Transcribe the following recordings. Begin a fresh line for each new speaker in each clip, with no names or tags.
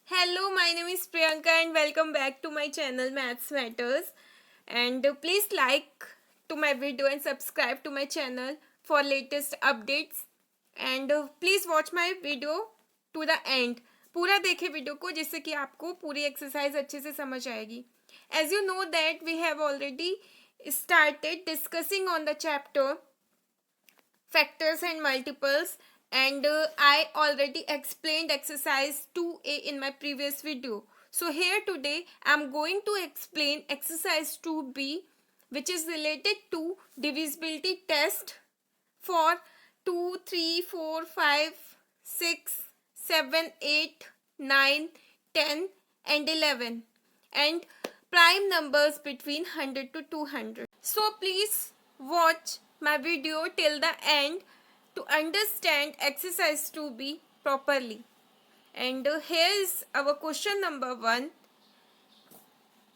Hello, my name is Priyanka and welcome back to my channel Maths Matters. And please like to my video and subscribe to my channel for latest updates. And please watch my video to the end. पूरा देखे video को जिससे कि आपको पूरी exercise अच्छे से समझ आएगी. As you know that we have already started discussing on the chapter factors and multiples, and I already explained exercise 2a in my previous video. So here today I am going to explain exercise 2b, which is related to divisibility test for 2, 3, 4, 5, 6, 7, 8, 9, 10 and 11, and prime numbers between 100 to 200. So please watch my video till the end to understand exercise 2b properly. And here is our question number 1.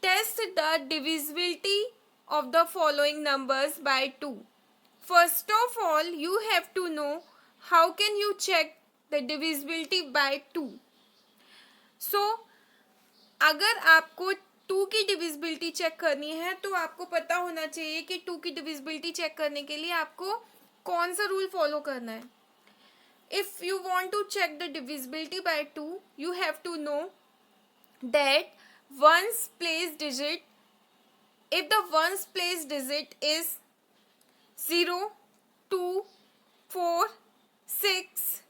Test the divisibility of the following numbers by 2. First of all, you have to know how can you check the divisibility by 2. So, अगर आपको 2 की divisibility check करनी है तो आपको पता होना चाहिए कि 2 की डिविजिबिलिटी चेक करने के लिए आपको कौन सा रूल फॉलो करना है. If you want to check the divisibility by 2, you have to know that ones place digit, if the ones place digit is 0, 2, 4, 6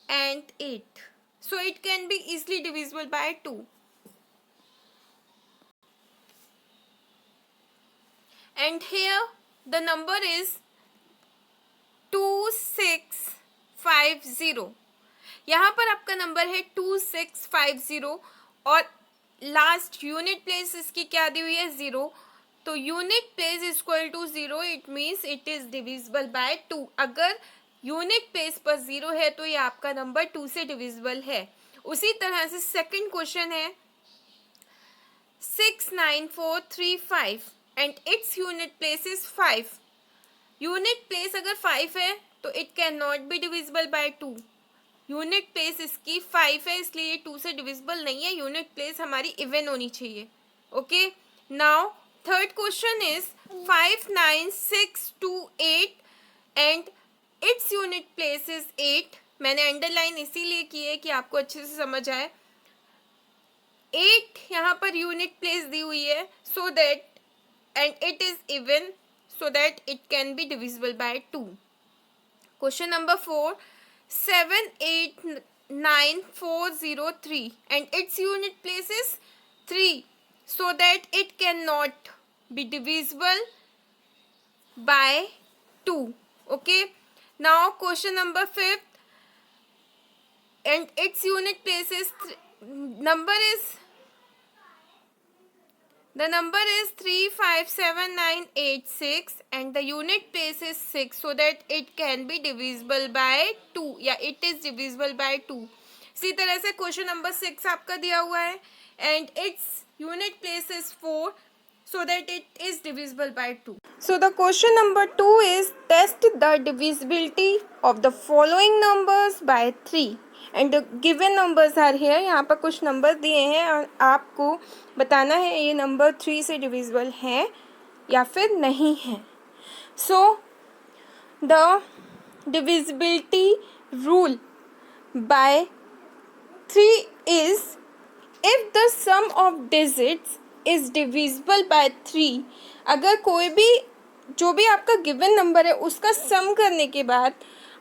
and 8, so it can be easily divisible by 2. And here the number is 2650. यहाँ पर आपका number है 2650 और last unit place इसकी क्या दी हुई है 0. तो unit place is equal to 0, it means it is divisible by 2. अगर यूनिट प्लेस पर 0 है तो ये आपका नंबर 2 से डिविजिबल है. उसी तरह से सेकंड क्वेश्चन है 69435 and its unit place is 5. Unit place अगर 5 है तो it can not be divisible by 2. Unit place इसकी 5 है इसलिए ये 2 से डिविजिबल नहीं है. यूनिट प्लेस हमारी इवन होनी चाहिए. Okay, now third question is 59628 and its unit place is 8. मैंने अंडरलाइन इसीलिए की है कि आपको अच्छे से समझ आए. 8 यहाँ पर यूनिट प्लेस दी हुई है so that and it is even so that it can be divisible by 2. Question number 4, 78943 and its unit place is 3, so that it cannot be divisible by 2. Okay, now question number 5 and its unit place is the number is 357986 and the unit place is 6, so that it can be divisible by 2. या it is divisible by 2. इसी तरह से question number 6 आपका दिया हुआ है and its unit place is 4, so that it is divisible by 2. So the question number 2 is test the divisibility of the following numbers by 3. And given numbers are here. यहाँ पर कुछ number दिए हैं और आपको बताना है ये नंबर 3 से डिविजिबल है या फिर नहीं है. So the divisibility rule by 3 is if the sum of digits is divisible by 3. अगर कोई भी जो भी आपका गिवन नंबर है उसका सम करने के बाद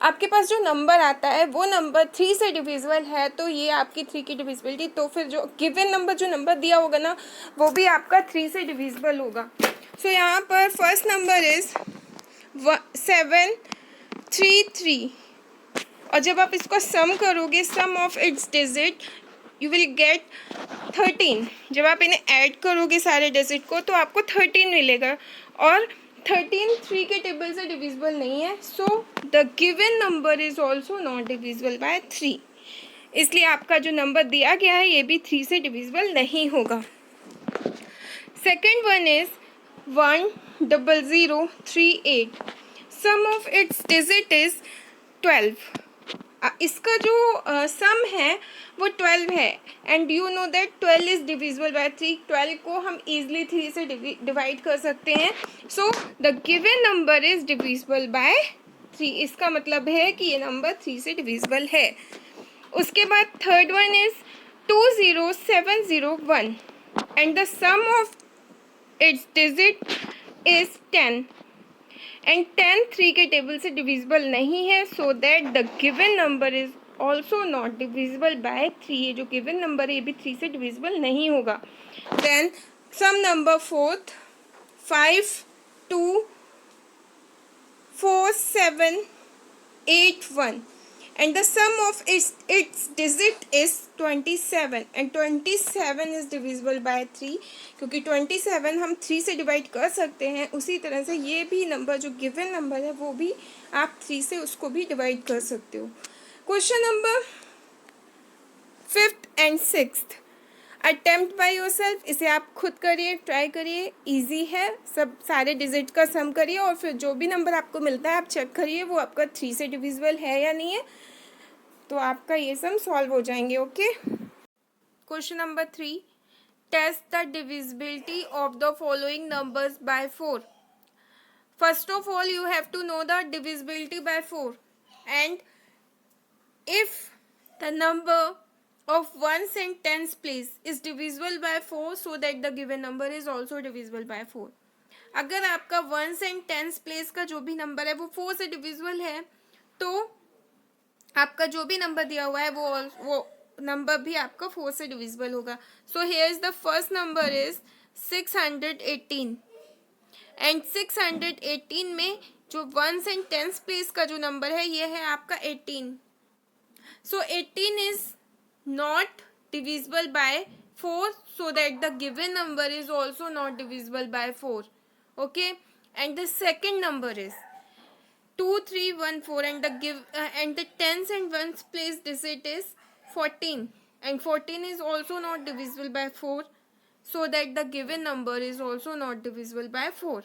आपके पास जो नंबर आता है वो नंबर 3 से डिविजिबल है तो ये आपकी 3 की डिविजिबिलिटी. तो फिर जो गिवन नंबर जो नंबर दिया होगा ना वो भी आपका 3 से डिविजिबल होगा. सो यहाँ पर फर्स्ट नंबर इज 733 और जब आप इसको सम करोगे sum of its digit you will get 13. जब आप इन्हें ऐड करोगे सारे डिजिट को तो आपको 13 मिलेगा और 13 3 के टेबल से डिविजिबल नहीं है. So the given number is also not divisible by 3. इसलिए आपका जो नंबर दिया गया है ये भी 3 से डिविजिबल नहीं होगा. Second one is 10038. Sum of its digit is 12. इसका जो सम है वो 12 है and you know that 12 is divisible by 3। 12 को हम इजीली 3 से डिवाइड कर सकते हैं। So the given number is divisible by 3। इसका मतलब है कि ये नंबर 3 से डिविजिबल है। उसके बाद third one is 20701 and the sum of its digit is 10 and 10 3 के टेबल से डिविजिबल नहीं है, so that the given number is also not divisible by 3। ये जो गिवन नंबर है ये भी 3 से डिविजिबल नहीं होगा। Then some number fourth 5 2 4 7 8 1 and the sum of its digit is 27 and 27 is divisible by 3। क्योंकि 27 हम 3 से डिवाइड कर सकते हैं, उसी तरह से ये भी नंबर जो गिवन नंबर है वो भी आप 3 से उसको भी डिवाइड कर सकते हो। Question number 5th and 6th attempt by yourself. इसे आप खुद करिए, ट्राई करिए, इजी है। सब सारे डिजिट का सम करिए और फिर जो भी नंबर आपको मिलता है आप चेक करिए वो आपका 3 से डिविजिबल है या नहीं है, तो आपका ये सम सॉल्व हो जाएंगे। Okay. Question number 3 test the divisibility of the following numbers by 4। First of all you have to know the divisibility by 4 and if the number of ones and tens place is divisible by 4 so that the given number is also divisible by 4। अगर आपका ones and tens place का जो भी number है वो 4 से divisible है तो आपका जो भी नंबर दिया हुआ है वो नंबर भी आपका 4 से डिविजिबल होगा। So here is the first number is 618 and 618 में जो वंस एंड टेंस प्लेस का जो नंबर है ये है आपका 18। So 18 is not divisible by 4 so that the given number is also not divisible by 4. Okay, and the second number is 2314 and the tens and ones place digit is 14 and 14 is also not divisible by 4 so that the given number is also not divisible by 4.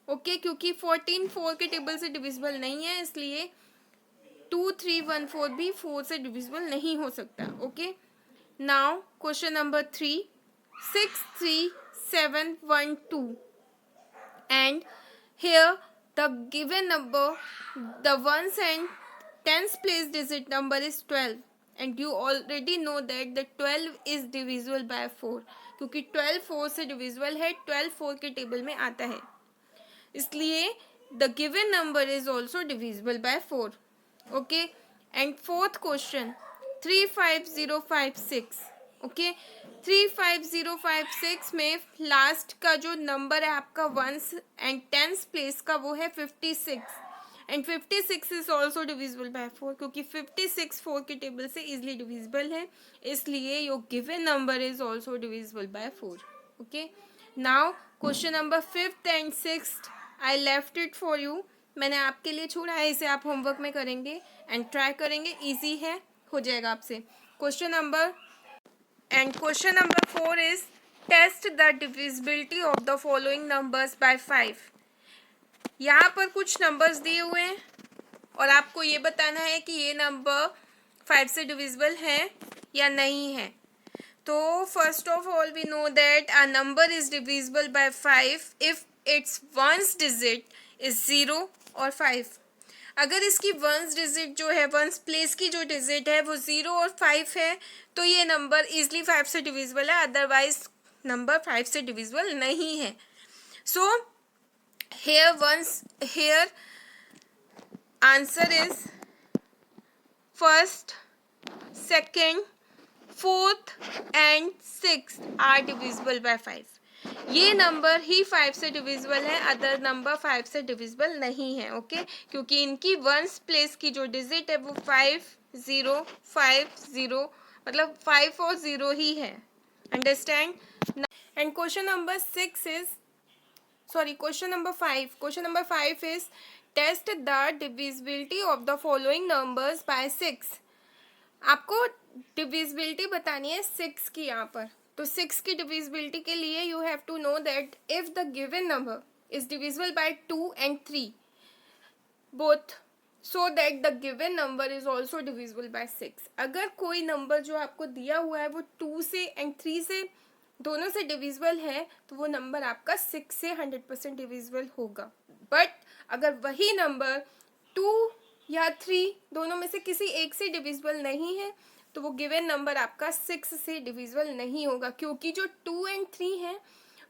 Okay, क्योंकि 14 4 के table से divisible नहीं है इसलिए 2314 भी 4 से divisible नहीं हो सकता। Okay, now question number 3 63712 and here the given number the ones and tens place digit number is 12 and you already know that the 12 is divisible bye 4 क्योंकि 12 4 से डिविजिबल है, 12 4 के टेबल में आता है, इसलिए the given number is also divisible bye 4। Okay, and fourth question 35056। Okay, 35056 में last का जो नंबर है आपका वंस एंड टेंस प्लेस का वो है 56 and 56 is also divisible bye 4 क्योंकि 56 4 के टेबल से इजिली डिविजिबल है, इसलिए your given number is also divisible bye 4। Okay, now question number 5th and 6th I left it for you. मैंने आपके लिए छोड़ा है, इसे आप होमवर्क में करेंगे एंड ट्राई करेंगे, इजी है, हो जाएगा आपसे। Question number 4 is test the divisibility of the following numbers by 5। यहाँ पर कुछ नंबर्स दिए हुए हैं और आपको ये बताना है कि ये नंबर 5 से डिविजिबल है या नहीं है। तो first of all we know that a number is divisible by 5 if its ones digit is 0 और 5। अगर इसकी वंस डिजिट जो है, वंस प्लेस की जो डिजिट है वो 0 और 5 है तो ये नंबर इजली 5 से डिविजिबल है, अदरवाइज नंबर 5 से डिविजिबल नहीं है। सो here answer is first, second, fourth and sixth are divisible by 5। ये नंबर ही 5 से डिविजिबल है, अदर नंबर 5 से डिविजिबल नहीं है। ओके, क्योंकि इनकी वंस प्लेस की जो डिजिट है वो 5 0 5 0 मतलब 5 और 0 ही है। Understand? And question number 5 is test the divisibility of the following numbers by 6। आपको डिविजिबिलिटी बतानी है 6 की। यहाँ पर तो 6 की डिविजिबिलिटी के लिए you have to know that if the given number is divisible by 2 and 3 both, so that the given number is also divisible by 6। अगर कोई नंबर जो आपको दिया हुआ है वो 2 से एंड 3 से दोनों से डिविजिबल है तो वो नंबर आपका 6 से 100% डिविजिबल होगा। बट अगर वही नंबर 2 या 3 दोनों में से किसी एक से डिविजिबल नहीं है तो वो गिवन नंबर आपका 6 से डिविजिबल नहीं होगा, क्योंकि जो 2 एंड 3 है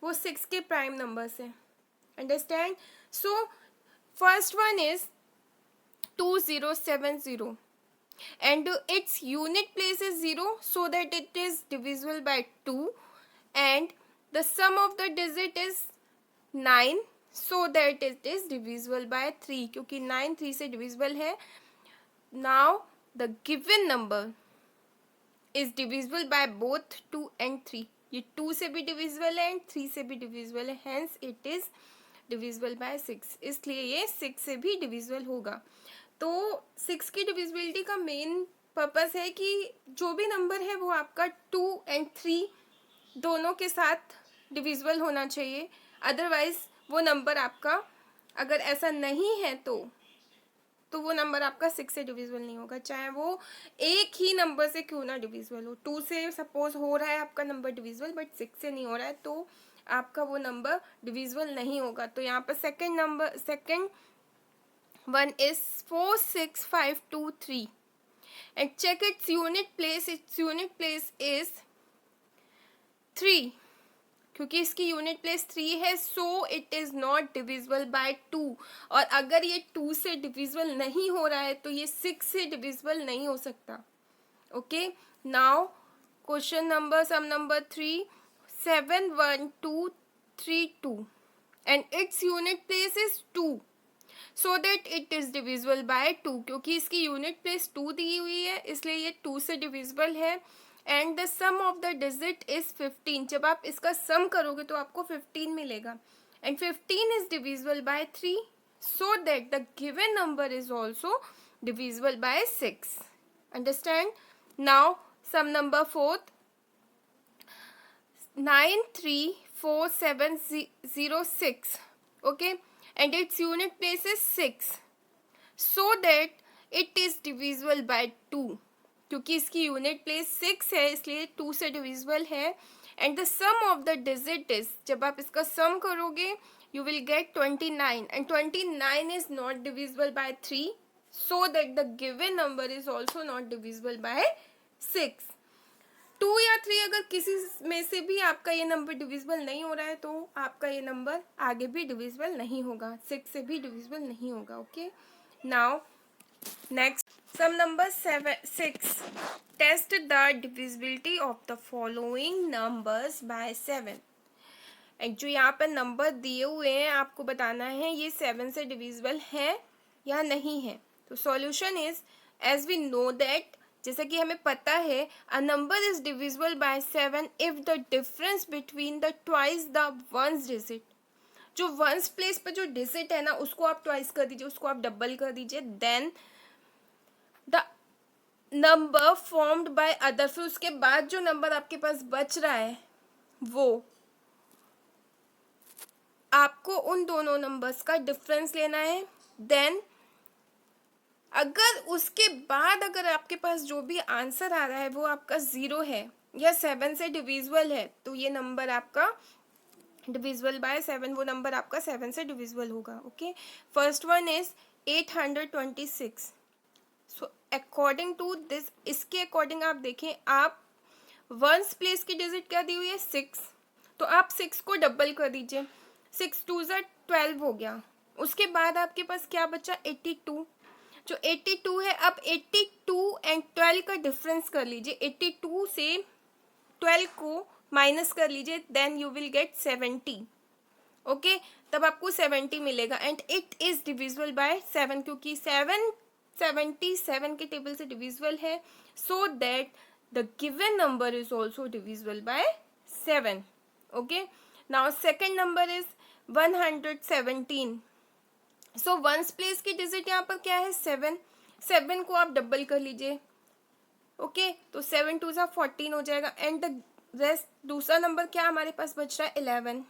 वो 6 के प्राइम नंबर्स हैं। Understand? So first one is 2070 and its unit place is 0, so that it is divisible by 2, and the sum of the digit is 9, so that it is divisible by 3, क्योंकि 9 3 से divisible है। now the given number is divisible by both 2 and 3। ये 2 से भी divisible है and 3 से भी divisible है, hence it is divisible by 6, इसलिए ये 6 से भी divisible होगा। तो 6 की डिविजिबिलिटी का मेन पर्पस है कि जो भी नंबर है वो आपका 2 एंड 3 दोनों के साथ डिविजिबल होना चाहिए, अदरवाइज वो नंबर आपका अगर ऐसा नहीं है तो वो नंबर आपका 6 से डिविजिबल नहीं होगा, चाहे वो एक ही नंबर से क्यों ना डिविजिबल हो। 2 से सपोज हो रहा है आपका नंबर डिविजिबल बट 6 से नहीं हो रहा है तो आपका वो नंबर डिविजिबल नहीं होगा। तो यहाँ पर second one is 46523 and check its unit place is 3, क्योंकि इसकी यूनिट प्लेस 3 है so it is not divisible by 2, और अगर ये 2 से डिविजिबल नहीं हो रहा है तो ये 6 से डिविजिबल नहीं हो सकता। Okay, now question number sum number 3 71232 and its unit place is 2, so that it is divisible by 2, क्योंकि इसकी यूनिट प्लेस 2 दी हुई है इसलिए ये 2 से डिविजिबल है। And the sum of the digit is 15, जब आप इसका सम करोगे तो आपको 15 मिलेगा and 15 is divisible by 3, so that the given number is also divisible by 6। Understand? Now sum number 4 9340706, okay, and its unit place is 6, so that it is divisible by 2, क्योंकि इसकी unit place 6 है इसलिए 2 से divisible है। And the sum of the digit is, जब आप इसका sum करोगे you will get 29 and 29 is not divisible by 3, so that the given number is also not divisible by 6। 2 या 3 अगर किसी में से भी आपका ये नंबर डिविजिबल नहीं हो रहा है तो आपका ये नंबर आगे भी डिविजिबल नहीं होगा, 6 से भी डिविजिबल नहीं होगा। Okay, now next sum number 6 test the divisibility of the following numbers by 7। And जो यहाँ पर नंबर दिए हुए हैं आपको बताना है ये 7 से डिविजिबल है या नहीं है। तो solution is as we know that, जैसा कि हमें पता है a number is divisible by 7 if the difference between the twice the ones digit, जो वंस प्लेस पर जो डिजिट है ना उसको आप ट्वाइस कर दीजिए, उसको आप डबल कर दीजिए, then the number formed by other, फिर उसके बाद जो नंबर आपके पास बच रहा है वो आपको उन दोनों नंबर्स का डिफरेंस लेना है। देन अगर उसके बाद अगर आपके पास जो भी आंसर आ रहा है वो आपका 0 है या 7 से डिविजिबल है तो ये नंबर आपका डिविजिबल बाय 7, वो नंबर आपका 7 से डिविजिबल होगा। Okay, first one is 826। So according to this, इसके अकॉर्डिंग आप देखें, आप वंस प्लेस की डिजिट क्या दी हुई है 6, तो आप 6 को डबल कर दीजिए, 6 2 12 हो गया। उसके बाद आपके पास क्या बचा 82, जो 82 है अब 82 एंड 12 का डिफरेंस कर लीजिए, 82 से 12 को माइनस कर लीजिए, then you will get 70। Okay, तब आपको 70 मिलेगा and it is divisible by 7, क्योंकि 7 77 के टेबल से डिविजिबल है, so that the given number is also divisible by 7। Okay, now second number is 117। So ones place की डिजिट यहाँ पर क्या है 7, 7 को आप डबल कर लीजिए। ओके, तो 7 2 14 हो जाएगा एंड द रेस्ट दूसरा नंबर क्या हमारे पास बच रहा है 11।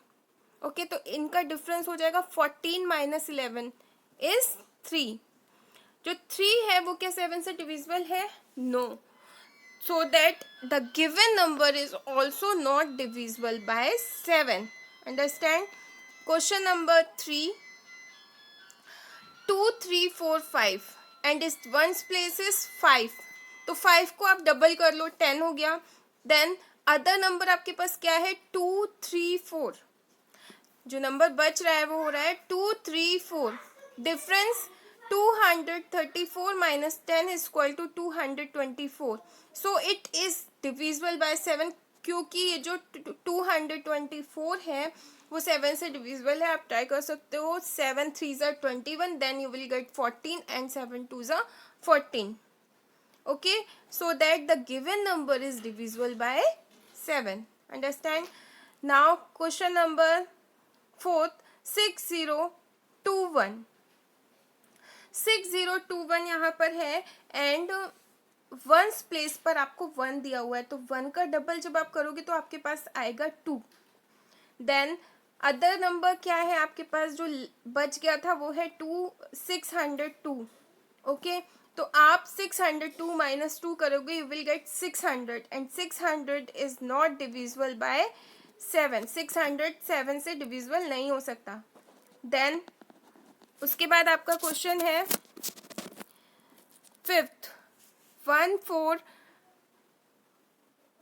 ओके, तो इनका डिफरेंस हो जाएगा 14 माइनस 11 इज 3। जो 3 है वो क्या 7 से डिविजिबल है? No, so that the given number is also not divisible by 7. Understand? Question number 3, 2 3 4 5 and its ones place is 5. तो 5 को आप डबल कर लो, 10 हो गया. देन अदर नंबर आपके पास क्या है? 2 3 4. जो नंबर बच रहा है वो हो रहा है 2 3 4. Difference 234 minus 10 is equal to 224. So it is divisible by 7, क्योंकि ये जो 224 है वो 7 से डिविजिबल है. आप ट्राई कर सकते हो. 7 3 are 21, then you will get 14 and 7 2 are 14. Okay, so that the given number is divisible by 7. Understand? Now question number 4, 6021. 6021 यहाँ पर है एंड वंस प्लेस पर आपको 1 दिया हुआ है, तो 1 का डबल जब आप करोगे तो आपके पास आएगा 2. देन अदर नंबर क्या है आपके पास जो बच गया था वो है 602. ओके, तो आप 602 माइनस 2 करोगे, you will gate 600 and 600 is not divisible by 7. 600 7 से डिविजिबल नहीं हो सकता. देन उसके बाद आपका क्वेश्चन है 5th, 1 4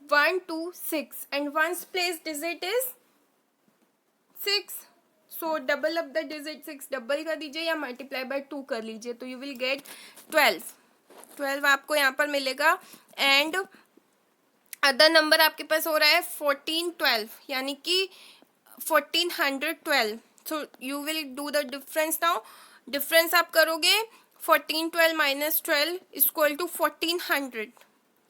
1 2 6 and ones place digit is 6. So double up the digit 6 double कर दीजिए या मल्टीप्लाई बाय 2 कर लीजिए, तो यू विल गेट 12 आपको यहाँ पर मिलेगा. एंड अदर नंबर आपके पास हो रहा है 1412 यानी कि 1412. So you will do the difference now. Difference आप करोगे 1412 minus 12 equal to 1400.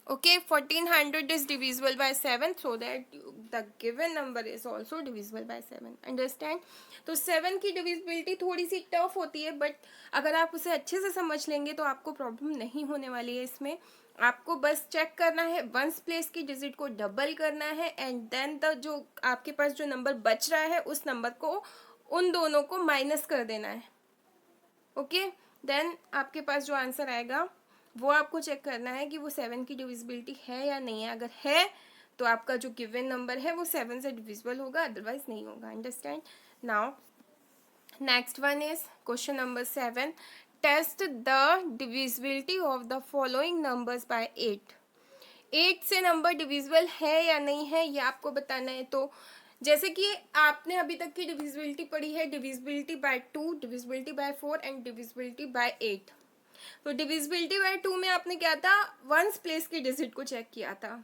Okay, 1400 is divisible by 7, so that the given number is also divisible by 7. Understand? तो 7 की डिविजिबिलिटी थोड़ी सी टफ होती है, बट अगर आप उसे अच्छे से समझ लेंगे तो आपको प्रॉब्लम नहीं होने वाली है. इसमें आपको बस चेक करना है, वंस प्लेस की डिजिट को डबल करना है एंड देन द जो आपके पास जो नंबर बच रहा है उस नंबर को उन दोनों को माइनस कर देना है. ओके, देन आपके पास जो आंसर आएगा वो आपको चेक करना है कि वो 7 की डिविजिबिलिटी है या नहीं है. अगर है तो आपका जो गिवन नंबर है वो 7 से डिविजिबल होगा, अदरवाइज नहीं होगा. Understand? Now next one is question number 7. Test the divisibility of the following numbers by 8. 8 से नंबर डिविजिबल है या नहीं है ये आपको बताना है. तो जैसे कि आपने अभी तक की डिविजिबिलिटी पढ़ी है, divisibility by 2, divisibility by 4 and divisibility bye 8. तो डिविजिबिलिटी बाय 2 में आपने क्या था, वंस प्लेस की डिजिट को चेक किया था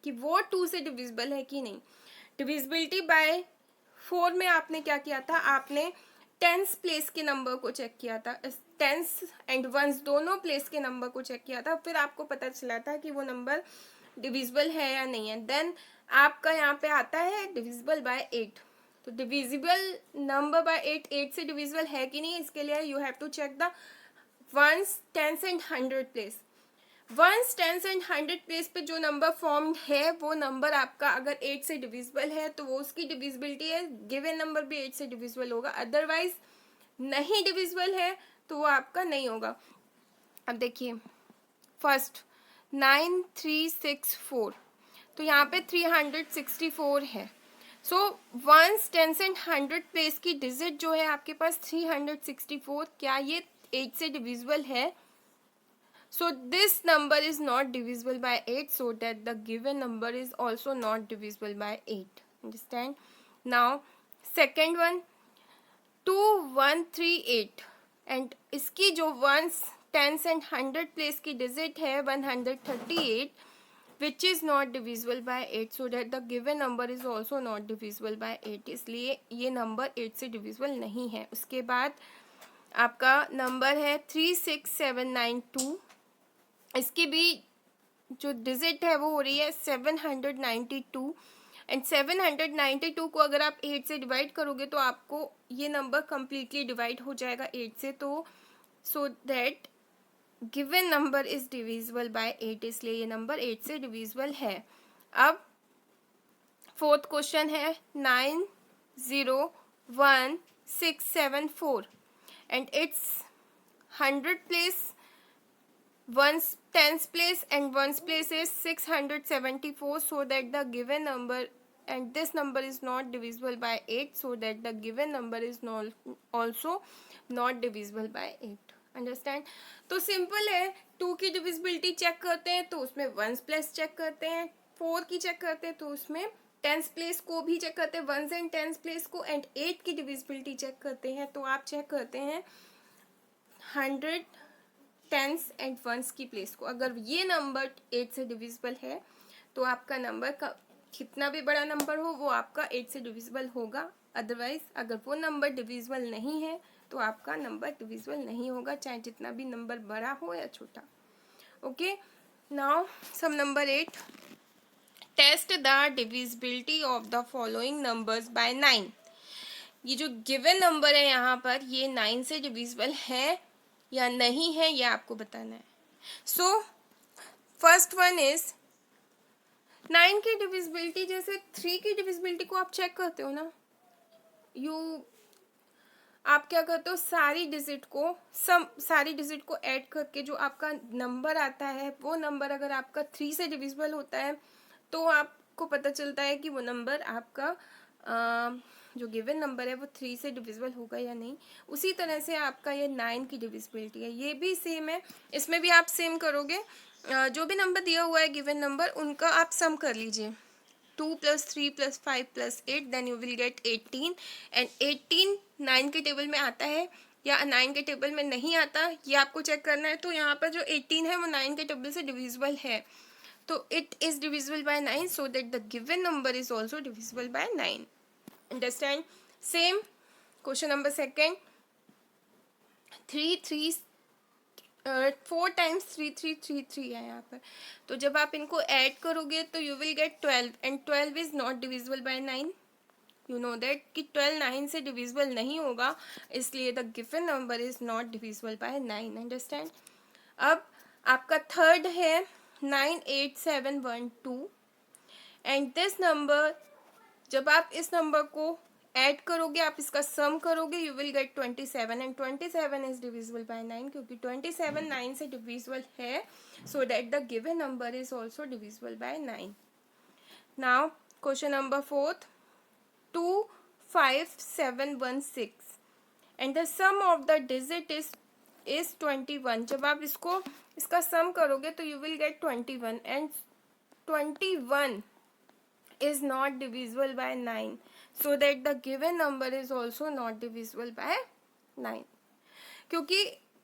कि वो 2 से डिविजिबल है कि नहीं. डिविजिबिलिटी बाय 4 में आपने क्या किया था, आपने टेंस प्लेस के नंबर को चेक किया था. टेंस एंड वंस दोनों प्लेस के नंबर को चेक किया था, फिर आपको पता चला था कि वो नंबर डिविजिबल है या नहीं है. देन आपका यहाँ पे आता है डिविजिबल बाय 8. तो डिविजिबल नंबर बाय 8 8 से डिविजिबल है कि नहीं, इसके लिए you have to check the ones tens and 100 place. Ones tens and 100 place पे जो नंबर फॉर्म्ड है वो नंबर आपका अगर 8 से डिविजिबल है तो वो उसकी डिविजिबिलिटी है. गिवन नंबर भी 8 से डिविजिबल होगा, अदरवाइज नहीं डिविजिबल है तो वो आपका नहीं होगा. अब देखिए फर्स्ट 9364, तो यहाँ पे 364 है. So once tens and 100 place की डिजिट जो है आपके पास 364, क्या ये 8 से डिविजिबल है? So this number is not divisible by 8, so that the given number is also not divisible by 8. Understand? Now second one 2138 and इसकी जो ones, tens and 100 place की digit है 138, which is not divisible by 8, so that the given number is also not divisible by 8. इसलिए ये number 8 से divisible नहीं है. उसके बाद आपका नंबर है 36792, इसकी भी जो डिजिट है वो हो रही है 792 एंड 792 को अगर आप 8 से डिवाइड करोगे तो आपको ये नंबर कम्प्लीटली डिवाइड हो जाएगा 8 से. तो so that given number is divisible bye 8, इसलिए ये नंबर 8 से डिविजिबल है. अब फोर्थ क्वेश्चन है 901,674 and its 100 place ones tens place and ones place is 674, so that the given number and this number is not divisible by 8, so that the given number is not also not divisible by 8. Understand? तो simple है, 2 की divisibility check करते हैं तो उसमें ones place check करते हैं, 4 की चेक करते हैं तो उसमें टेंस प्लेस को भी चेक करते हैं, वंस एंड टेंस प्लेस को, एंड 8 की डिविजिबिलिटी चेक करते हैं तो आप चेक करते हैं 100 टेंस एंड वंस की प्लेस को। अगर ये नंबर 8 से डिविजिबल है तो आपका नंबर का कितना भी बड़ा नंबर हो वो आपका 8 से डिविजिबल होगा, अदरवाइज अगर वो नंबर डिविजिबल नहीं है तो आपका नंबर डिविजिबल नहीं होगा, चाहे जितना भी नंबर बड़ा हो या छोटा। Okay, now sum number 8, test the divisibility of the following numbers by 9। ये जो गिवन नंबर है यहाँ पर ये 9 से डिविजिबल है या नहीं है ये आपको बताना है। सो फर्स्ट वन इज 9 की डिविजिबिलिटी, जैसे 3 की डिविजिबिलिटी को आप चेक करते हो ना, आप क्या करते हो, सारी डिजिट को ऐड करके जो आपका नंबर आता है वो नंबर अगर आपका 3 से डिविजिबल होता है तो आपको पता चलता है कि वो नंबर आपका जो गिवन नंबर है वो 3 से डिविजिबल होगा या नहीं। उसी तरह से आपका ये 9 की डिविजिबिलिटी है, ये भी सेम है, इसमें भी आप सेम करोगे, जो भी नंबर दिया हुआ है गिवन नंबर उनका आप सम कर लीजिए, 2 + 3 + 5 + 8 then you will get 18, and 18 9 के टेबल में आता है या 9 के टेबल में नहीं आता ये आपको चेक करना है। तो यहाँ पर जो 18 है वो 9 के टेबल से डिविजिबल है, तो it is divisible by 9, so that the given number is also divisible by 9। Understand? Same question number second, 4 times 3 3 3 3 है यहाँ पर, तो जब आप इनको ऐड करोगे तो you will gate 12, and 12 is not divisible by 9। You know that कि 12 9 से डिविजिबल नहीं होगा, इसलिए the given number is not divisible by 9। Understand? अब आपका थर्ड है 9 8 7 1 2, एंड दिस नंबर जब आप इस नंबर को ऐड करोगे, आप इसका सम करोगे, you will get 27, and 27 is divisible by 9, क्योंकि 27 9 से डिविजिबल है, so that the given number is also divisible by 9। Now question number fourth, 2 5 7 1 6, and the sum of the digit is 21। जब आप इसका सम करोगे तो you will get 21, and 21 is not divisible by 9, so that the given number is also not divisible by 9। क्योंकि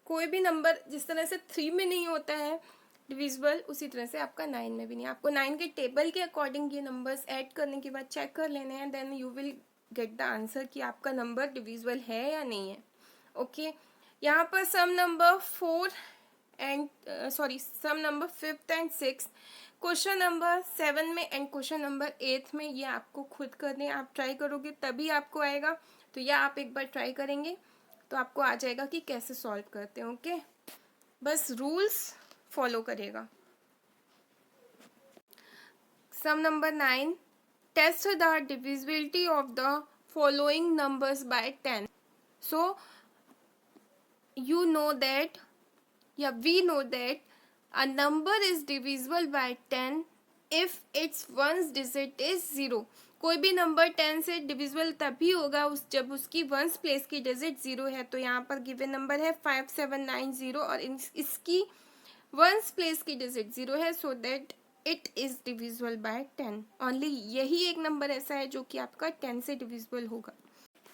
कोई भी number जिस तरह से 3 में नहीं होता है डिविजिबल, उसी तरह से आपका 9 में भी नहीं। आपको 9 के टेबल के अकॉर्डिंग ये नंबर्स ऐड करने के बाद चेक कर लेने हैं, then you will get the answer कि आपका नंबर डिविजिबल है या नहीं है। ओके, यहाँ पर sum number 5th and 6th, question number 7 में एंड क्वेश्चन नंबर 8 में ये आपको खुद करने, आप ट्राई करोगे तभी आपको आएगा, तो यह आप एक बार ट्राई करेंगे तो आपको आ जाएगा कि कैसे सॉल्व करते हैं। ओके, बस रूल्स फॉलो करेगा। Sum number 9, test the divisibility of the following numbers by 10। So you know that, we know that a number is divisible by 10 if its ones digit is 0। कोई भी number 10 से divisible तभी होगा जब उसकी once place की digit 0 है। तो यहाँ पर गिवन नंबर है 5790 और इसकी वंस प्लेस की डिजिट 0 है, so that it is divisible bye 10। Only यही एक नंबर ऐसा है जो कि आपका 10 से डिविजिबल होगा।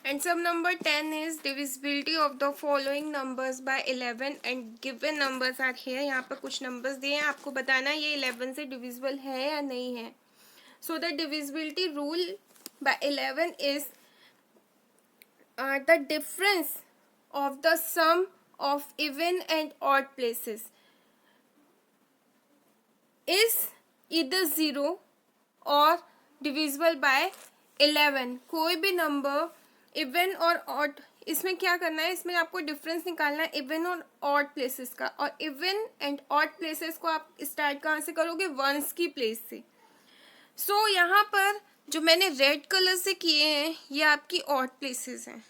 And sum number 10 is divisibility of the following numbers by 11, and given numbers are here। यहाँ पर कुछ numbers दिए हैं, आपको बताना है ये 11 से divisible है या नहीं है। So the divisibility rule by 11 is the difference of the sum of even and odd places is either 0 or divisible by 11। कोई भी number इवन और ऑड, इसमें क्या करना है, इसमें आपको डिफरेंस निकालना है इवन और ऑड प्लेसेस का, और इवन एंड ऑड प्लेसेस को आप स्टार्ट कहाँ से करोगे, वंस की प्लेस से। सो यहाँ पर जो मैंने रेड कलर से किए हैं ये आपकी ऑड प्लेसेस हैं,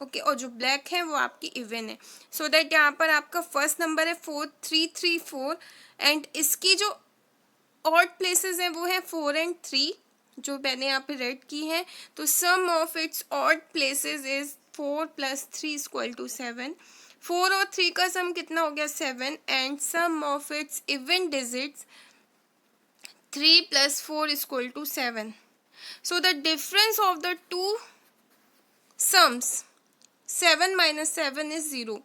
ओके, और जो ब्लैक है वो आपकी इवन है। सो दैट यहाँ पर आपका फर्स्ट नंबर है 4334 एंड इसकी जो ऑड प्लेसेस हैं वो है 4 एंड 3, जो मैंने यहाँ पे रेड की है। तो sum of its odd places is 4 + 3 = 7। 4 और 3 का सम कितना हो गया 7 and sum of its even digits 3 + 4 = 7। So the difference of the two sums 7 - 7 is 0.